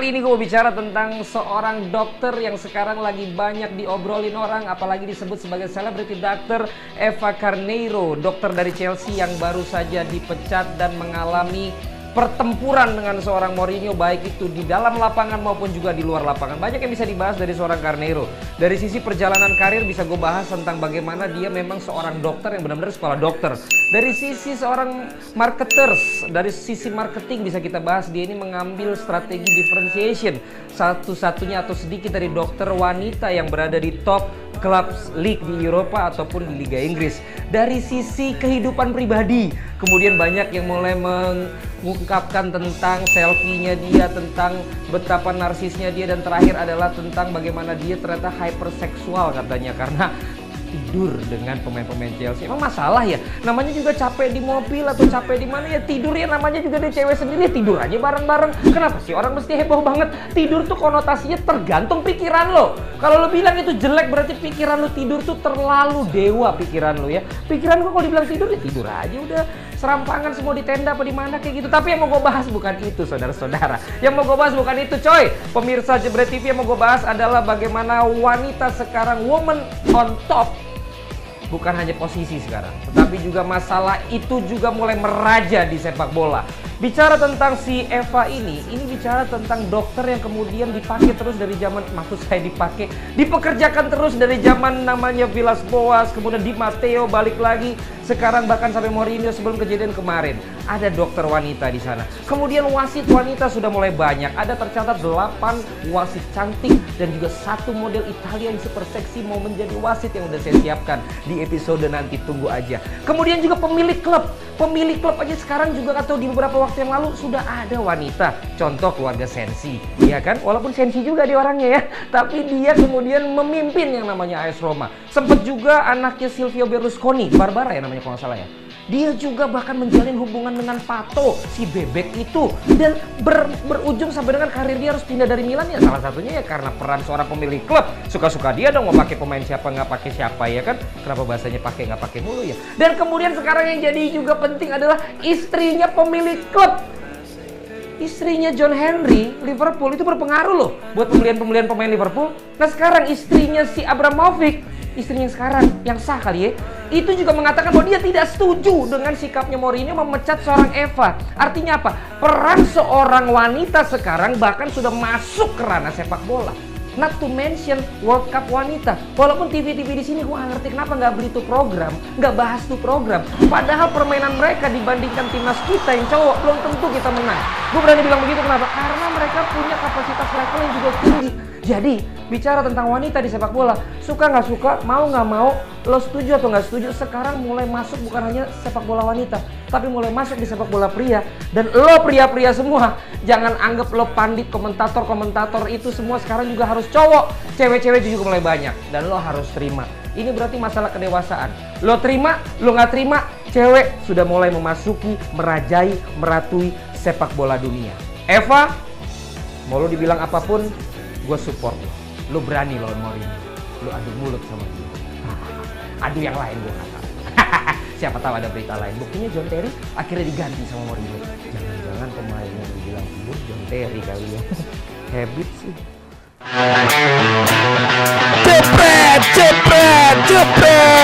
Kali ini gue mau bicara tentang seorang dokter yang sekarang lagi banyak diobrolin orang, apalagi disebut sebagai celebrity doctor, Eva Carneiro, dokter dari Chelsea yang baru saja dipecat dan mengalami pertempuran dengan seorang Mourinho, baik itu di dalam lapangan maupun juga di luar lapangan. Banyak yang bisa dibahas dari seorang Carneiro. Dari sisi perjalanan karir bisa gue bahas tentang bagaimana dia memang seorang dokter yang benar-benar sekolah dokter. Dari sisi seorang marketers, dari sisi marketing bisa kita bahas, dia ini mengambil strategi differentiation, satu-satunya atau sedikit dari dokter wanita yang berada di top klub league di Eropa ataupun di Liga Inggris. Dari sisi kehidupan pribadi, kemudian banyak yang mulai mengungkapkan tentang selfie-nya dia, tentang betapa narsisnya dia, dan terakhir adalah tentang bagaimana dia ternyata hyperseksual katanya karena tidur dengan pemain-pemain Chelsea. Emang masalah ya? Namanya juga capek di mobil atau capek di mana ya tidur ya, namanya juga dia cewek sendiri ya tidur aja bareng-bareng. Kenapa sih orang mesti heboh banget? Tidur tuh konotasinya tergantung pikiran lo. Kalau lo bilang itu jelek berarti pikiran lo tidur tuh terlalu dewa pikiran lo ya. Pikiran lo kalau dibilang tidur ya tidur aja udah. Serampangan semua di tenda apa di mana kayak gitu. Tapi yang mau gue bahas bukan itu, saudara-saudara. Yang mau gue bahas bukan itu, coy. Pemirsa Jebret TV, yang mau gue bahas adalah bagaimana wanita sekarang, woman on top. Bukan hanya posisi sekarang, tetapi juga masalah itu juga mulai meraja di sepak bola. Bicara tentang si Eva ini bicara tentang dokter yang kemudian dipakai terus dari zaman, maksud saya dipekerjakan terus dari zaman namanya Villas-Boas, kemudian Di Matteo balik lagi, sekarang bahkan sampai Mourinho sebelum kejadian kemarin. Ada dokter wanita di sana. Kemudian wasit wanita sudah mulai banyak. Ada tercatat 8 wasit cantik dan juga 1 model Italia yang super seksi mau menjadi wasit yang udah saya siapkan di episode nanti, tunggu aja. Kemudian juga pemilik klub aja sekarang juga, atau di beberapa waktu yang lalu sudah ada wanita. Contoh keluarga Sensi, ya kan? Walaupun Sensi juga dia orangnya ya, tapi dia kemudian memimpin yang namanya AS Roma. Sempet juga anaknya Silvio Berlusconi, Barbara ya namanya kalau nggak salah ya. Dia juga bahkan menjalin hubungan dengan Pato, si bebek itu. Dan berujung sampai dengan karir dia harus pindah dari Milan ya. Salah satunya ya karena peran seorang pemilik klub. Suka-suka dia dong mau pakai pemain siapa nggak pakai siapa ya kan. Kenapa bahasanya pakai nggak pakai mulu ya. Dan kemudian sekarang yang jadi juga penting adalah istrinya pemilik klub. Istrinya John Henry, Liverpool, itu berpengaruh loh buat pembelian pemain Liverpool. Nah sekarang istrinya si Abramovich, istrinya sekarang yang sah kali ya, itu juga mengatakan bahwa dia tidak setuju dengan sikapnya Mourinho memecat seorang Eva. Artinya apa? Peran seorang wanita sekarang bahkan sudah masuk ke ranah sepak bola. Not to mention World Cup wanita. Walaupun TV-TV di sini gue nggak ngerti kenapa nggak beli tuh program, nggak bahas tuh program. Padahal permainan mereka dibandingkan timnas kita yang cowok belum tentu kita menang. Gue berani bilang begitu kenapa? Karena mereka punya kapasitas level yang juga tinggi. Jadi bicara tentang wanita di sepak bola, suka nggak suka, mau nggak mau, lo setuju atau nggak setuju, sekarang mulai masuk bukan hanya sepak bola wanita, tapi mulai masuk di sepak bola pria. Dan lo pria-pria semua, jangan anggap lo pandit, komentator itu semua sekarang juga harus cowok. Cewek-cewek juga mulai banyak dan lo harus terima. Ini berarti masalah kedewasaan. Lo terima, lo nggak terima, cewek sudah mulai memasuki, merajai, meratui sepak bola dunia. Eva, mau lo dibilang apapun, gue support lo. Lo berani lawan Mourinho, lo adu mulut sama dia. Adu yang lain gue kata. Siapa tahu ada berita lain. Buktinya John Terry akhirnya diganti sama Mourinho. Jangan-jangan pemain yang dibilang tidur John Terry kali ya. Habit sih. Jepret, jepret, jepret.